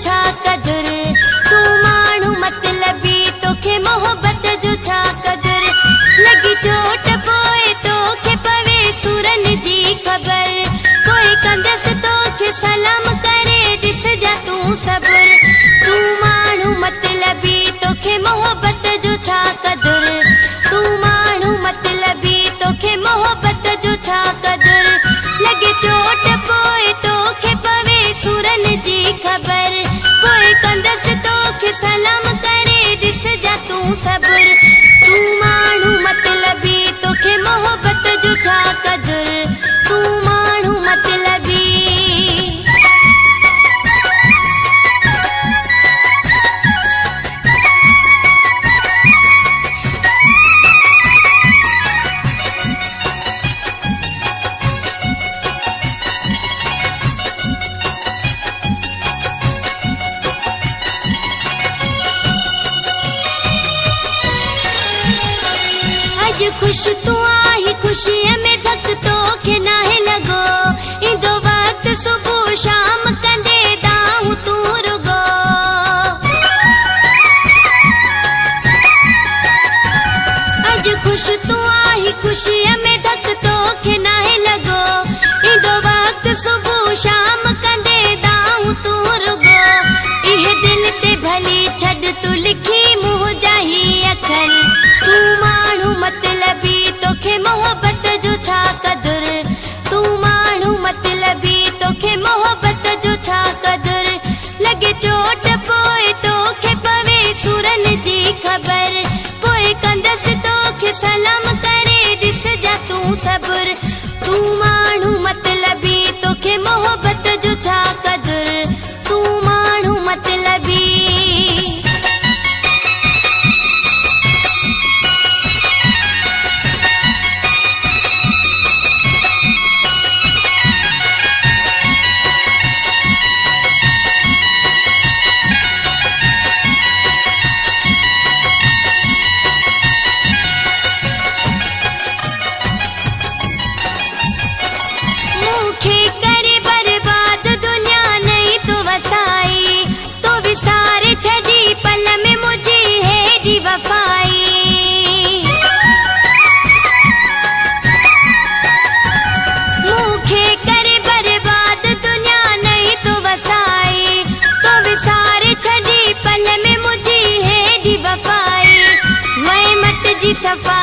छा कदुर, तू माण्हू मतलबी तोखे मोहब्बत जो छा कदुर। लगी चोट पोइ तोखे पवे सुरन जी ख़बर, पोइ कंदसि तोखे सलाम करे ॾिस जा तूं सबुर। तू माण्हू मतलबी तोखे मोहब्बत जो छा कदुर, तू माण्हू मतलबी तोखे मोहब्बत जो छा कदुर। लगे चोट पोइ तोखे पवे सुरन जी ख़बर, पोइ कंदसि तोखे सलाम करे ॾिस जा तूं सबुर। तू माण्हू मतलबी तोखे मोहब्बत जो छा कदुर, तू माण्हू मतलबी। अज खुश तू आई खुशीअ में धक तोखे नाहे लॻो, ईंदो वक़्तु सुबुह शाम कंदे दाऊं तूं रुगो। अज खुश तू आई खुशीअ में धक तोखे नाहे लॻो, ईंदो वक़्तु सुबुह शाम कंदे दाऊं तूं रुगो। इहे दिल ते भली छॾ तू लिखी मुंहुं जा ही अखर, तू माण्हू मतलबी तोखे मोहब्बत जो छा कदुर, तू माण्हू मतलबी तोखे मोहब्बत जो छा कदुर। लगे चोट पोइ तोखे पवे सुरन जी ख़बर, पोइ कंदसि तोखे सलाम करे ॾिस जा तूं सबुर। तू माण्हू मतलबी तोखे मोहब्बत जो छा कदुर, तू माण्हू मतलबी। मूंखे करे बर्बाद दुनिया नहीं तो वसाई, तो विसारे छॾी पल में मुझी हेॾी वफ़ाई। मूंखे करे बर्बाद दुनिया नहीं तो वसाई, तो विसारे छॾी पल में मुझी हेॾी वफ़ाई। वै मट जी सफ़ा